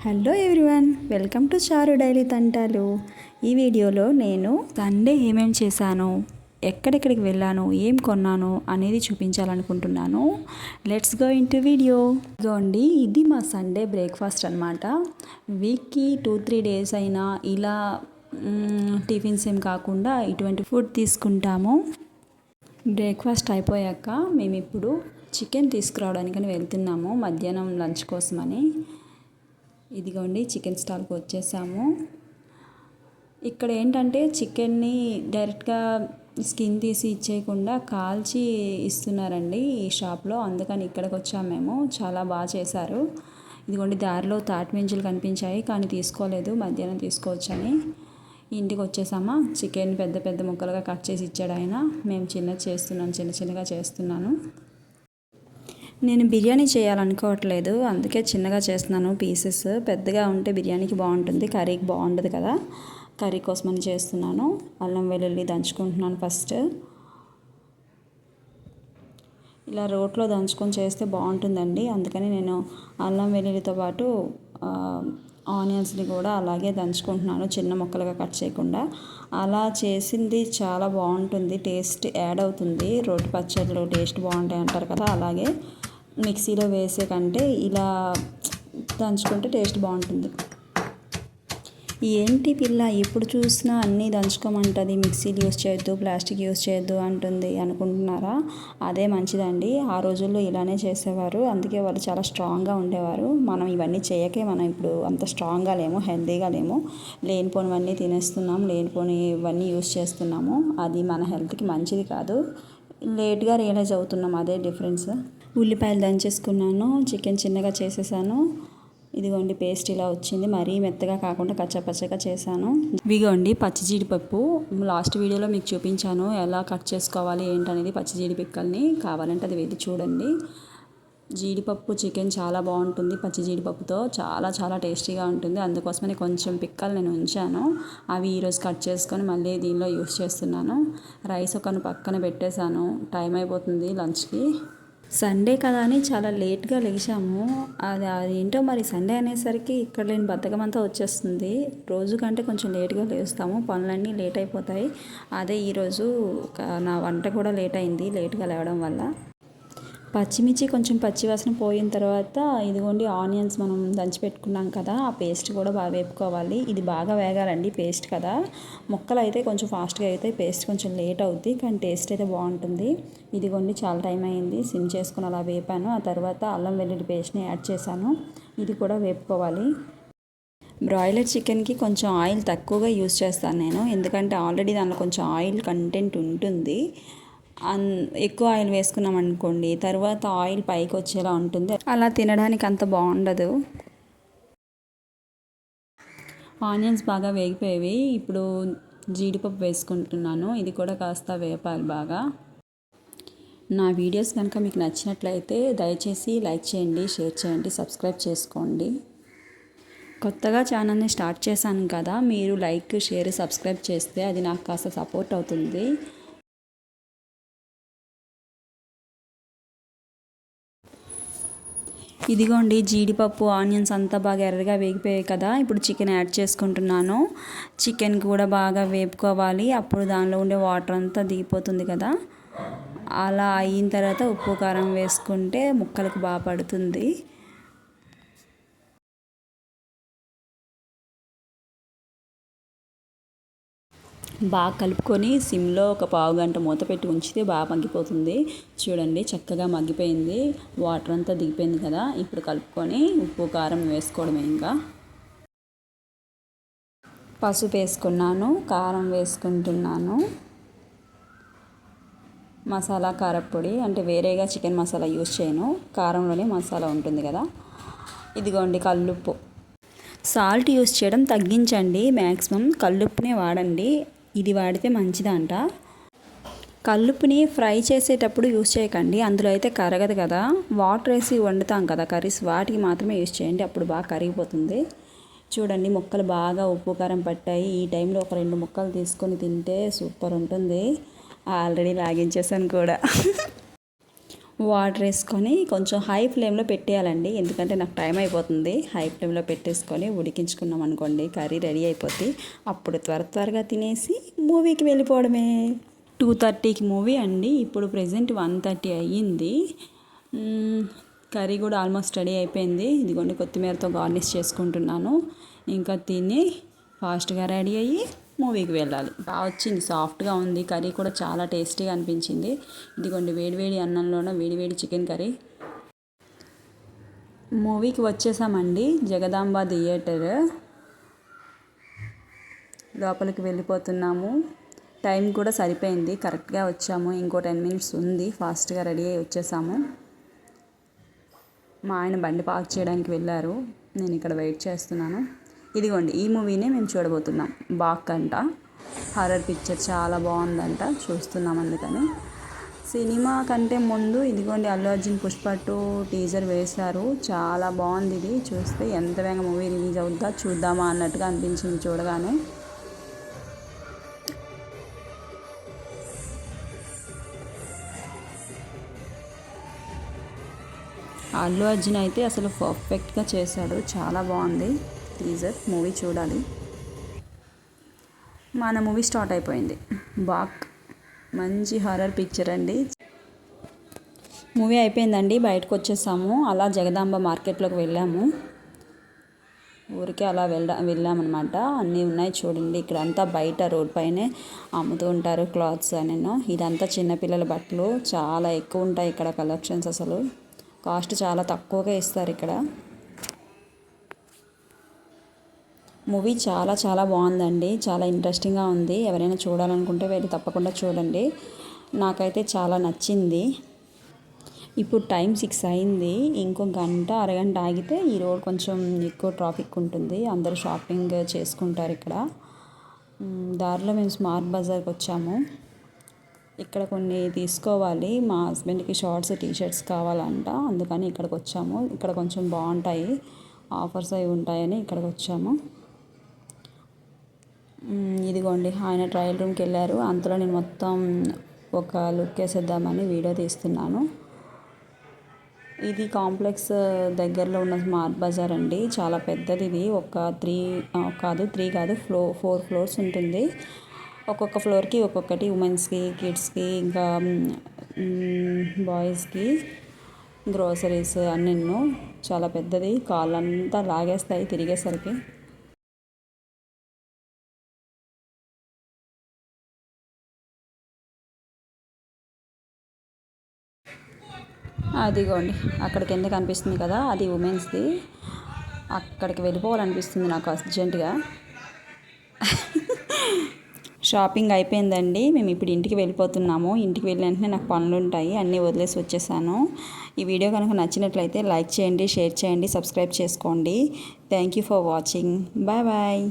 Hello everyone, welcome to చారు daily తంటాలు. ఈ వీడియోలో నేను సండే ఏమేం చేశాను, ఎక్కడెక్కడికి వెళ్ళాను, ఏం కొన్నాను అనేది చూపించాలనుకుంటున్నాను. Let's go in to video. ఇదిగోండి, ఇది మా సండే బ్రేక్ఫాస్ట్ అనమాట. వీక్కి 2-3 డేస్ అయినా ఇలా టిఫిన్స్ ఏం కాకుండా ఇటువంటి ఫుడ్ తీసుకుంటాము. బ్రేక్ఫాస్ట్ అయిపోయాక మేము ఇప్పుడు చికెన్ తీసుకురావడానికని వెళ్తున్నాము, మధ్యాహ్నం లంచ్ కోసమని. ఇదిగోండి, చికెన్ స్టాల్కి వచ్చేసాము. ఇక్కడ ఏంటంటే చికెన్ని డైరెక్ట్గా స్కిన్ తీసి ఇచ్చేయకుండా కాల్చి ఇస్తున్నారండి ఈ షాప్లో. అందుకని ఇక్కడికి వచ్చాము మేము. చాలా బాగా చేశారు. ఇదిగోండి, దారిలో తాటి మెంజులు కనిపించాయి కానీ తీసుకోలేదు, మధ్యాహ్నం తీసుకోవచ్చని. ఇంటికి వచ్చేసామా. చికెన్ పెద్ద పెద్ద ముక్కలుగా కట్ చేసి ఇచ్చాడు ఆయన. మేము చిన్న చిన్నగా చేస్తున్నాను. నేను బిర్యానీ చేయాలనుకోవట్లేదు, అందుకే చిన్నగా చేస్తున్నాను పీసెస్. పెద్దగా ఉంటే బిర్యానీకి బాగుంటుంది, కర్రీకి బాగుండదు కదా. కర్రీ కోసమని చేస్తున్నాను. అల్లం వెల్లుల్లి దంచుకుంటున్నాను ఫస్ట్. ఇలా రోట్లో దంచుకొని చేస్తే బాగుంటుందండి, అందుకని నేను అల్లం వెల్లుల్లితో పాటు ఆనియన్స్ని కూడా అలాగే దంచుకుంటున్నాను, చిన్న ముక్కలుగా కట్ చేయకుండా. అలా చేసింది చాలా బాగుంటుంది, టేస్ట్ యాడ్ అవుతుంది. రోటి పచ్చళ్ళు టేస్ట్ బాగుంటాయి అంటారు కదా, అలాగే మిక్సీలో వేసే కంటే ఇలా దంచుకుంటే టేస్ట్ బాగుంటుంది. ఏంటి పిల్ల ఎప్పుడు చూసినా అన్నీ దంచుకోమంటుంది, మిక్సీలు యూస్ చేయొద్దు, ప్లాస్టిక్ యూస్ చేయొద్దు అంటుంది అనుకుంటున్నారా? అదే మంచిదండి. ఆ రోజుల్లో ఇలానే చేసేవారు, అందుకే వాళ్ళు చాలా స్ట్రాంగ్గా ఉండేవారు. మనం ఇవన్నీ చేయకే మనం ఇప్పుడు అంత స్ట్రాంగ్గా లేము, హెల్తీగా లేము. లేనిపోనివన్నీ తినేస్తున్నాం, లేనిపోనివన్నీ యూస్ చేస్తున్నాము. అది మన హెల్త్కి మంచిది కాదు. లేట్గా రియలైజ్ అవుతున్నాం, అదే డిఫరెన్స్. ఉల్లిపాయలు దంచేసుకున్నాను, చికెన్ చిన్నగా చేసేసాను. ఇదిగోండి, పేస్ట్ ఇలా వచ్చింది. మరీ మెత్తగా కాకుండా కచ్చాపచ్చగా చేశాను. ఇదిగోండి, పచ్చి జీడిపప్పు. లాస్ట్ వీడియోలో మీకు చూపించాను ఎలా కట్ చేసుకోవాలి ఏంటనేది. పచ్చి జీడిపిక్కల్ని కావాలంటే అది వెళ్ళి చూడండి. జీడిపప్పు చికెన్ చాలా బాగుంటుంది పచ్చి జీడిపప్పుతో, చాలా చాలా టేస్టీగా ఉంటుంది. అందుకోసమని కొంచెం పిక్కలు నేను ఉంచాను. అవి ఈరోజు కట్ చేసుకొని మళ్ళీ దీనిలో యూస్ చేస్తున్నాను. రైస్ ఒకను పక్కన పెట్టేశాను, టైం అయిపోతుంది లంచ్కి. సండే కదా అని చాలా లేట్గా లేచాము. అదేంటో మరి, సండే అనేసరికి ఇక్కడ లేని బద్ధకం అంతా వచ్చేస్తుంది. రోజు కంటే కొంచెం లేట్గా లేస్తాము, పనులన్నీ లేట్ అయిపోతాయి. అదే ఈరోజు నా వంట కూడా లేట్ అయింది, లేట్గా లేవడం వల్ల. పచ్చిమిర్చి కొంచెం పచ్చివాసన పోయిన తర్వాత ఇదిగోండి, ఆనియన్స్ మనం దంచి పెట్టుకున్నాం కదా, ఆ పేస్ట్ కూడా బాగా వేపుకోవాలి. ఇది బాగా వేగాలండి, పేస్ట్ కదా. ముక్కలు అయితే కొంచెం ఫాస్ట్గా అవుతాయి, పేస్ట్ కొంచెం లేట్ అవుద్ది, కానీ టేస్ట్ అయితే బాగుంటుంది. ఇదిగోండి, చాలా టైం అయింది. సిమ్ చేసుకుని అలా వేపాను. ఆ తర్వాత అల్లం వెల్లుల్లి పేస్ట్ని యాడ్ చేశాను. ఇది కూడా వేపుకోవాలి. బ్రాయిలర్ చికెన్కి కొంచెం ఆయిల్ తక్కువగా యూస్ చేస్తాను నేను, ఎందుకంటే ఆల్రెడీ దానిలో కొంచెం ఆయిల్ కంటెంట్ ఉంటుంది. ఎక్కువ ఆయిల్ వేసుకున్నాం అనుకోండి, తర్వాత ఆయిల్ పైకి వచ్చేలా ఉంటుంది, అలా తినడానికి అంత బాగుండదు. ఆనియన్స్ బాగా వేగిపోయేవి. ఇప్పుడు జీడిపప్పు వేసుకుంటున్నాను, ఇది కూడా కాస్త వేపాలి బాగా. నా వీడియోస్ కనుక మీకు నచ్చినట్లయితే దయచేసి లైక్ చేయండి, షేర్ చేయండి, సబ్స్క్రైబ్ చేసుకోండి. కొత్తగా ఛానల్ని స్టార్ట్ చేశాను కదా, మీరు లైక్, షేర్, సబ్స్క్రైబ్ చేస్తే అది నాకు కాస్త సపోర్ట్ అవుతుంది. ఇదిగోండి, జీడిపప్పు ఆనియన్స్ అంతా బాగా ఎర్రగా వేగిపోయాయి కదా. ఇప్పుడు చికెన్ యాడ్ చేసుకుంటున్నాను. చికెన్ కూడా బాగా వేపుకోవాలి, అప్పుడు దానిలో ఉండే వాటర్ అంతా దిగిపోతుంది కదా. అలా అయిన తర్వాత ఉప్పు కారం వేసుకుంటే ముక్కలకు బాగా పడుతుంది. బాగా కలుపుకొని సిమ్లో ఒక పావు గంట మూత పెట్టి ఉంచితే బాగా మగ్గిపోతుంది. చూడండి, చక్కగా మగ్గిపోయింది, వాటర్ అంతా దిగిపోయింది కదా. ఇప్పుడు కలుపుకొని ఉప్పు కారం వేసుకోవడమే. ఇంకా పసుపు వేసుకున్నాను, కారం వేసుకుంటున్నాను. మసాలా కారపొడి అంటే వేరేగా చికెన్ మసాలా యూస్ చేయను, కారంలోనే మసాలా ఉంటుంది కదా. ఇదిగోండి, కల్లుప్పు. సాల్ట్ యూస్ చేయడం తగ్గించండి, మ్యాక్సిమం కల్లుప్పునే వాడండి. ఇది వాడితే మంచిదంట. కల్లుప్పుని ఫ్రై చేసేటప్పుడు యూస్ చేయకండి, అందులో అయితే కరగదు కదా. వాటర్ వేసి వండుతాం కదా కర్రీస్, వాటికి మాత్రమే యూస్ చేయండి, అప్పుడు బాగా కరిగిపోతుంది. చూడండి, ముక్కలు బాగా ఉప్పు కారం పట్టాయి. ఈ టైంలో ఒక 2 ముక్కలు తీసుకొని తింటే సూపర్ ఉంటుంది. ఆల్రెడీ లాగించేసాను కూడా. వాటర్ వేసుకొని కొంచెం హై ఫ్లేమ్లో పెట్టేయాలండి, ఎందుకంటే నాకు టైం అయిపోతుంది. హై ఫ్లేమ్లో పెట్టేసుకొని ఉడికించుకున్నాం అనుకోండి, కర్రీ రెడీ అయిపోద్ది. అప్పుడు త్వరగా తినేసి మూవీకి వెళ్ళిపోవడమే. 2:30కి మూవీ అండి, ఇప్పుడు ప్రెజెంట్ 1:30 అయ్యింది. కర్రీ కూడా ఆల్మోస్ట్ రెడీ అయిపోయింది. ఇదిగోండి కొత్తిమీరతో గార్నిష్ చేసుకుంటున్నాను. ఇంకా తిని ఫాస్ట్గా రెడీ అయ్యి మూవీకి వెళ్ళాలి. బాగా వచ్చింది, సాఫ్ట్గా ఉంది. కర్రీ కూడా చాలా టేస్టీగా అనిపించింది. ఇదిగోండి వేడివేడి అన్నంలోనే వేడివేడి చికెన్ కర్రీ. మూవీకి వచ్చేసామండి, జగదాంబ థియేటర్ లోపలికి వెళ్ళిపోతున్నాము. టైం కూడా సరిపోయింది, కరెక్ట్గా వచ్చాము. ఇంకో 10 మినిట్స్ ఉంది, ఫాస్ట్గా రెడీ అయ్యి వచ్చేసాము. మా ఆయన బండి పార్క్ చేయడానికి వెళ్ళారు, నేను ఇక్కడ వెయిట్ చేస్తున్నాను. ఇదిగోండి ఈ మూవీనే మేము చూడబోతున్నాం. బాక్ అంట, హారర్ పిక్చర్ చాలా బాగుందంట, చూస్తున్నాం. అందుకని సినిమా కంటే ముందు ఇదిగోండి అల్లు అర్జున్ పుష్ప 2 టీజర్ వేశారు. చాలా బాగుంది. ఇది చూస్తే ఎంత వేగంగా మూవీ రిలీజ్ అవుద్దా చూద్దామా అన్నట్టుగా అనిపించింది చూడగానే. అల్లు అర్జున్ అయితే అసలు పర్ఫెక్ట్గా చేశాడు, చాలా బాగుంది టీజర్. మూవీ చూడాలి. మన మూవీ స్టార్ట్ అయిపోయింది. బాక్ మంచి హారర్ పిక్చర్ అండి. మూవీ అయిపోయిందండి, బయటకు వచ్చేసాము. అలా జగదాంబ మార్కెట్లోకి వెళ్ళాము. ఊరికే అలా వెళ్ళామన్నమాట. అన్నీ ఉన్నాయి చూడండి. ఇక్కడ అంతా బయట రోడ్ పైనే అమ్ముతూ ఉంటారు క్లాత్స్ అని. ఇదంతా చిన్నపిల్లల బట్టలు, చాలా ఎక్కువ ఉంటాయి ఇక్కడ కలెక్షన్స్. అసలు కాస్ట్ చాలా తక్కువగా ఇస్తారు ఇక్కడ. మూవీ చాలా బాగుందండి, చాలా ఇంట్రెస్టింగ్గా ఉంది. ఎవరైనా చూడాలనుకుంటే వెళ్ళి తప్పకుండా చూడండి. నాకైతే చాలా నచ్చింది. ఇప్పుడు టైం 6 అయింది. ఇంకో అరగంట ఆగితే ఈ రోడ్ కొంచెం ఎక్కువ ట్రాఫిక్ ఉంటుంది, అందరూ షాపింగ్ చేసుకుంటారు ఇక్కడ. దారిలో మేము స్మార్ట్ బజార్కి వచ్చాము. ఇక్కడ కొన్ని తీసుకోవాలి, మా హస్బెండ్కి షార్ట్స్ టీషర్ట్స్ కావాలంట, అందుకని ఇక్కడికి వచ్చాము. ఇక్కడ కొంచెం బాగుంటాయి, ఆఫర్స్ అవి ఉంటాయని ఇక్కడికి వచ్చాము. ఇదిగోండి ఆయన ట్రయల్ రూమ్కి వెళ్ళారు. అంతలో నేను మొత్తం ఒక లుక్ వేసేద్దామని వీడియో తీస్తున్నాను. ఇది కాంప్లెక్స్ దగ్గరలో ఉన్న స్మార్ట్ బజార్ అండి, చాలా పెద్దది. ఇది ఒక 3 కాదు 4 ఫ్లోర్స్ ఉంటుంది. ఒక్కొక్క ఫ్లోర్కి ఒక్కొక్కటి, ఉమెన్స్కి, కిడ్స్కి, ఇంకా బాయ్స్కి గ్రోసరీస్ అన్నీ. చాలా పెద్దది, కాళ్ళంతా లాగేస్తాయి తిరిగేసరికి. అదిగోండి అక్కడ కింద కనిపిస్తుంది కదా, అది ఉమెన్స్ది. అక్కడికి వెళ్ళిపోవాలనిపిస్తుంది నాకు అర్జెంటుగా. షాపింగ్ అయిపోయిందండి, మేము ఇప్పుడు ఇంటికి వెళ్ళిపోతున్నాము. ఇంటికి వెళ్ళిన వెంటనే నాకు పనులు ఉంటాయి, అన్నీ వదిలేసి వచ్చేసాను. ఈ వీడియో కనుక నచ్చినట్లయితే లైక్ చేయండి, షేర్ చేయండి, సబ్స్క్రైబ్ చేసుకోండి. Thank you for watching. Bye.